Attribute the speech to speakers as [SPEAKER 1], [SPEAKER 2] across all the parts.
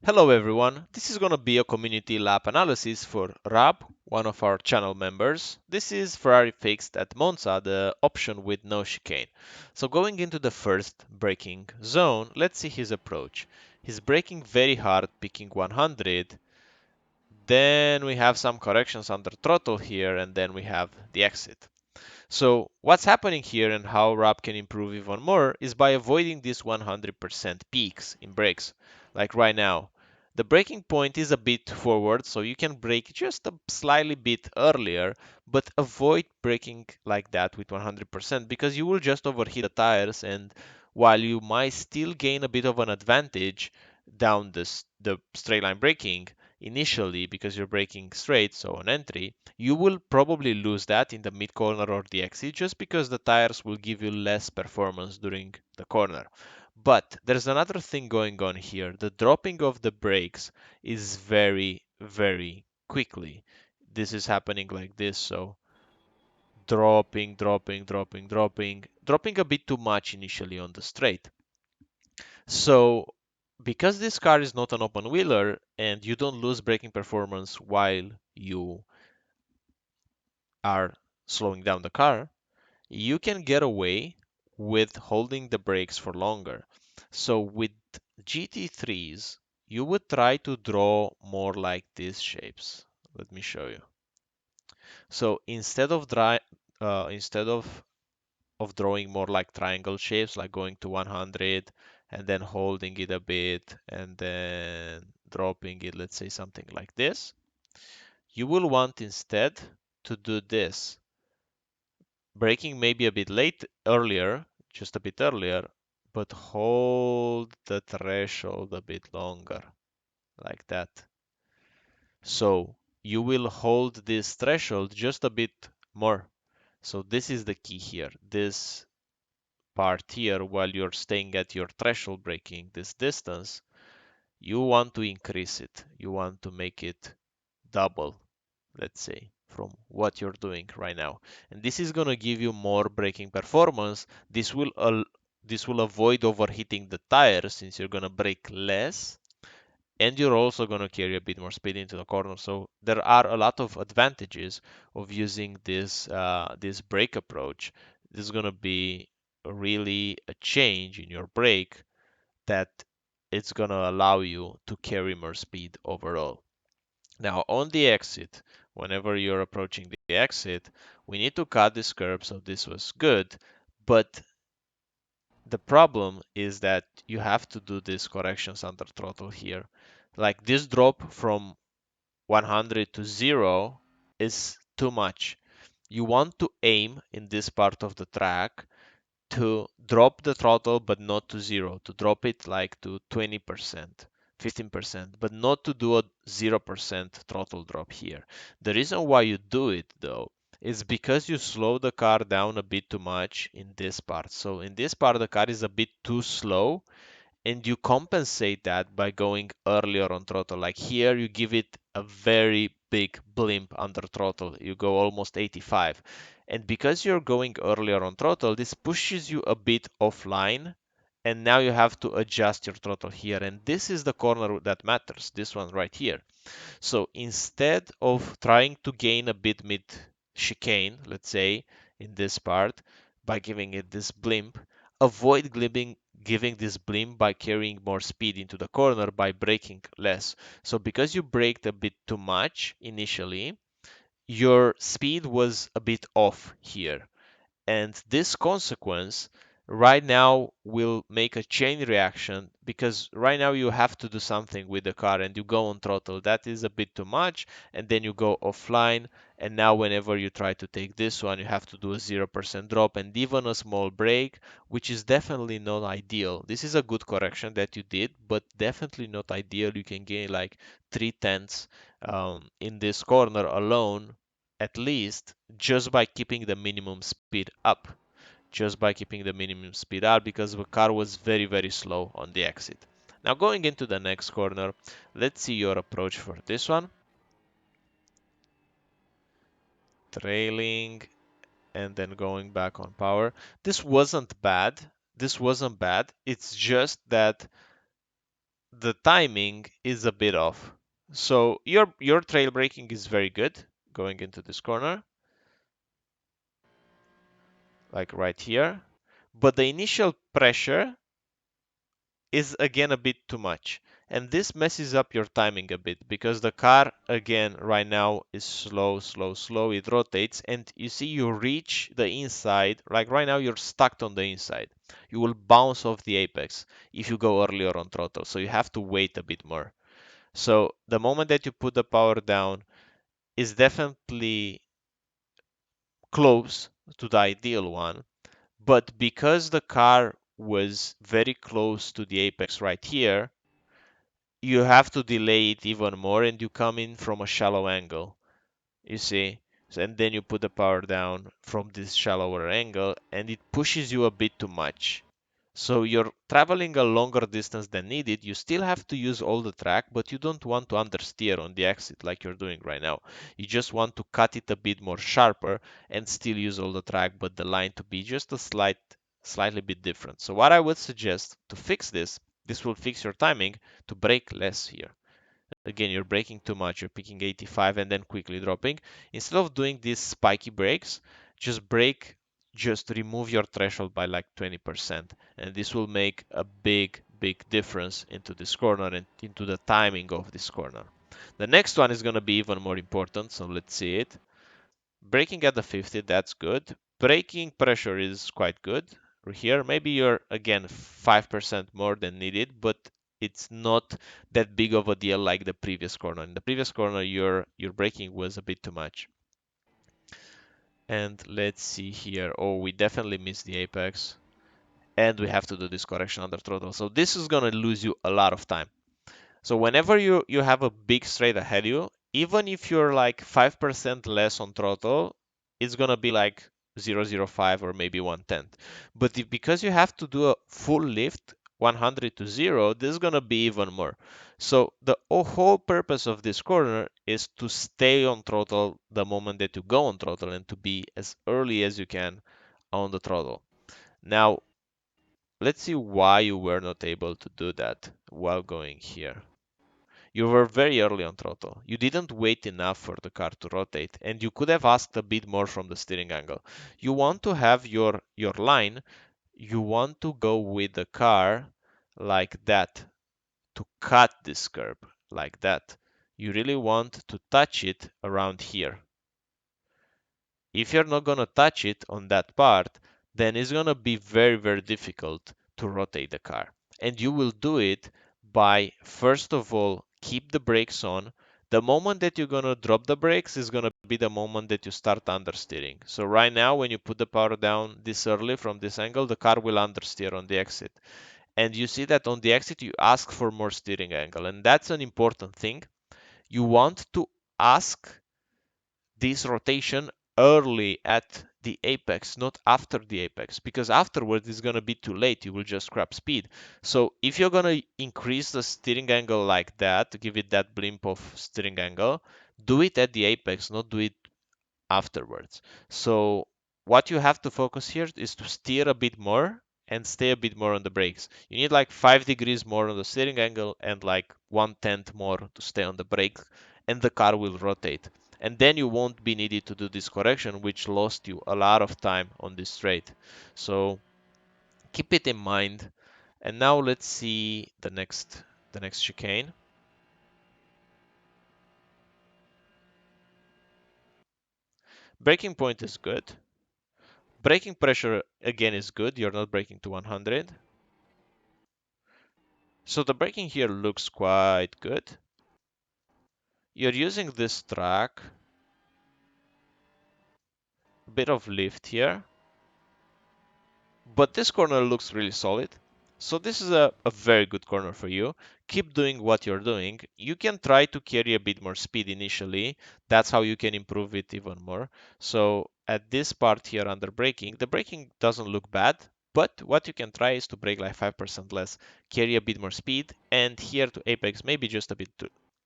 [SPEAKER 1] Hello everyone, this is gonna be a community lap analysis for Rab, one of our channel members. This is Ferrari fixed at Monza, the option with no chicane. So going into the first braking zone, let's see his approach. He's braking very hard, picking 100. Then we have some corrections under throttle here, and then we have the exit. So what's happening here and how Rob can improve even more is by avoiding these 100% peaks in brakes, like right now. The braking point is a bit forward, so you can brake just a slightly bit earlier, but avoid braking like that with 100% because you will just overheat the tires, and while you might still gain a bit of an advantage down the straight line braking initially because you're braking straight, so on entry, you will probably lose that in the mid corner or the exit just because the tires will give you less performance during the corner. But there's another thing going on here. The dropping of the brakes is very, very quickly. This is happening like this, so dropping a bit too much initially on the straight. So because this car is not an open wheeler and you don't lose braking performance while you are slowing down the car, you can get away with holding the brakes for longer. So with GT3s, you would try to draw more like these shapes. Let me show you. So instead of drawing more like triangle shapes, like going to 100 and then holding it a bit and then dropping it, let's say something like this, you will want instead to do this. Braking maybe a bit earlier, just a bit earlier, but hold the threshold a bit longer, like that. So you will hold this threshold just a bit more. So this is the key here. This part here, while you're staying at your threshold braking, this distance, you want to increase it. You want to make it double, let's say, from what you're doing right now. And this is going to give you more braking performance. This will avoid overheating the tires since you're going to brake less, and you're also going to carry a bit more speed into the corner. So there are a lot of advantages of using this brake approach. This is going to be really a change in your brake that it's going to allow you to carry more speed overall. Now on the exit, whenever you're approaching the exit, we need to cut this curb, so this was good, but the problem is that you have to do these corrections under throttle here. Like this drop from 100 to 0 is too much. You want to aim in this part of the track to drop the throttle but not to 0, to drop it like to 20%, 15%, but not to do a 0% throttle drop here. The reason why you do it though is because you slow the car down a bit too much in this part. So in this part the car is a bit too slow, and you compensate that by going earlier on throttle. Like here, you give it a very big blimp under throttle. You go almost 85. And because you're going earlier on throttle, this pushes you a bit offline. And now you have to adjust your throttle here. And this is the corner that matters, this one right here. So instead of trying to gain a bit mid chicane, let's say, in this part, by giving it this blimp, avoid giving this blimp by carrying more speed into the corner by braking less. So because you braked a bit too much initially, your speed was a bit off here. And this consequence right now will make a chain reaction because right now you have to do something with the car and you go on throttle. That is a bit too much, and then you go offline. And now whenever you try to take this one, you have to do a 0% drop and even a small brake, which is definitely not ideal. This is a good correction that you did, but definitely not ideal. You can gain like 3/10 in this corner alone, at least, just by keeping the minimum speed up. Just by keeping the minimum speed up because the car was very, very slow on the exit. Now going into the next corner, let's see your approach for this one. Trailing and then going back on power. This wasn't bad. This wasn't bad. It's just that the timing is a bit off. So your trail braking is very good going into this corner, like right here. But the initial pressure is again a bit too much. And this messes up your timing a bit because the car again right now is slow, slow, slow. It rotates and you see you reach the inside. Like right now you're stuck on the inside. You will bounce off the apex if you go earlier on throttle. So you have to wait a bit more. So the moment that you put the power down is definitely close to the ideal one. But because the car was very close to the apex right here, you have to delay it even more and you come in from a shallow angle, you see. And then you put the power down from this shallower angle and it pushes you a bit too much. So you're traveling a longer distance than needed. You still have to use all the track, but you don't want to understeer on the exit like you're doing right now. You just want to cut it a bit more sharper and still use all the track, but the line to be just a slightly bit different. So what I would suggest to fix this will fix your timing to brake less here. Again, you're braking too much, you're picking 85 and then quickly dropping. Instead of doing these spiky brakes, just brake, just remove your threshold by like 20%. And this will make a big, big difference into this corner and into the timing of this corner. The next one is going to be even more important, so let's see it. Braking at the 50, that's good. Braking pressure is quite good. Here, maybe you're again 5% more than needed, but it's not that big of a deal like the previous corner. In the previous corner, your braking was a bit too much. And let's see here. Oh, we definitely missed the apex. And we have to do this correction under throttle. So this is gonna lose you a lot of time. So whenever you have a big straight ahead of you, even if you're like 5% less on throttle, it's gonna be like 0.05 or maybe 1/10. But because you have to do a full lift, 100 to 0, this is gonna be even more. So the whole purpose of this corner is to stay on throttle the moment that you go on throttle and to be as early as you can on the throttle. Now, let's see why you were not able to do that while going here. You were very early on throttle. You didn't wait enough for the car to rotate, and you could have asked a bit more from the steering angle. You want to have your line, you want to go with the car like that, to cut this curb like that. You really want to touch it around here. If you're not going to touch it on that part, then it's going to be very, very difficult to rotate the car. And you will do it by, first of all, keep the brakes on. The moment that you're going to drop the brakes is going to be the moment that you start understeering. So right now, when you put the power down this early from this angle, the car will understeer on the exit. And you see that on the exit, you ask for more steering angle. And that's an important thing. You want to ask this rotation early at the apex, not after the apex, because afterwards it's going to be too late. You will just grab speed. So if you're going to increase the steering angle like that, to give it that blimp of steering angle, do it at the apex, not do it afterwards. So what you have to focus here is to steer a bit more and stay a bit more on the brakes. You need like 5 degrees more on the steering angle and like 1/10 more to stay on the brake, and the car will rotate. And then you won't be needed to do this correction, which lost you a lot of time on this straight. So keep it in mind. And now let's see the next chicane. Braking point is good. Braking pressure again is good. You're not braking to 100. So the braking here looks quite good. You're using this track, a bit of lift here, but this corner looks really solid. So this is a very good corner for you. Keep doing what you're doing. You can try to carry a bit more speed initially. That's how you can improve it even more. So at this part here under braking, the braking doesn't look bad, but what you can try is to brake like 5% less, carry a bit more speed, and here to apex maybe just a bit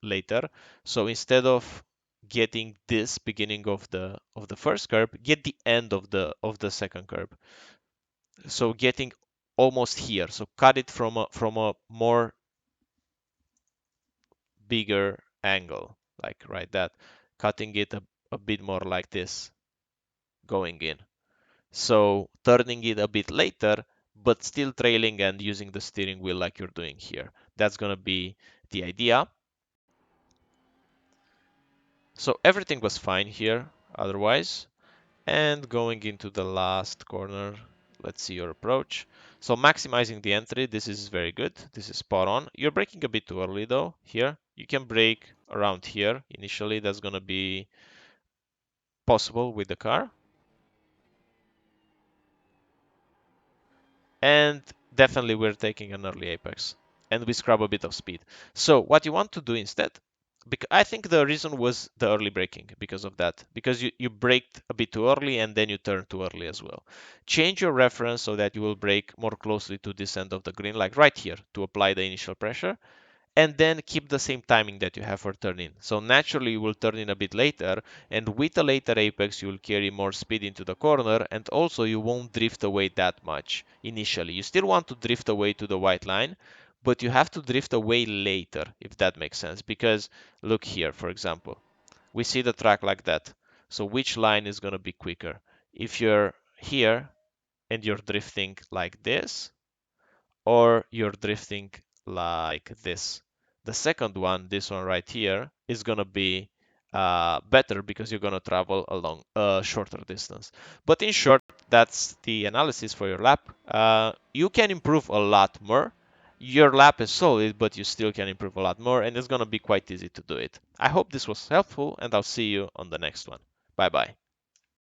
[SPEAKER 1] later. So instead of getting this beginning of the first curb, get the end of the second curb. So getting almost here. So cut it from a more bigger angle, like right that, cutting it a bit more like this, going in. So turning it a bit later, but still trailing and using the steering wheel like you're doing here. That's gonna be the idea. So everything was fine here otherwise. And going into the last corner, let's see your approach. So maximizing the entry, this is very good. This is spot on. You're braking a bit too early though here. You can brake around here initially. That's gonna be possible with the car. And definitely we're taking an early apex and we scrub a bit of speed. So what you want to do instead, because I think the reason was the early braking because of that, because you braked a bit too early and then you turned too early as well. Change your reference so that you will brake more closely to this end of the green, like right here, to apply the initial pressure, and then keep the same timing that you have for turn in. So naturally you will turn in a bit later, and with a later apex you will carry more speed into the corner, and also you won't drift away that much initially. You still want to drift away to the white line, but you have to drift away later, if that makes sense. Because look here, for example, we see the track like that. So which line is going to be quicker? If you're here and you're drifting like this, or you're drifting like this. The second one, this one right here, is gonna be better because you're gonna travel along a shorter distance. But in short, that's the analysis for your lap. You can improve a lot more. Your lap is solid, but you still can improve a lot more, and it's gonna be quite easy to do it. I hope this was helpful, and I'll see you on the next one. Bye bye.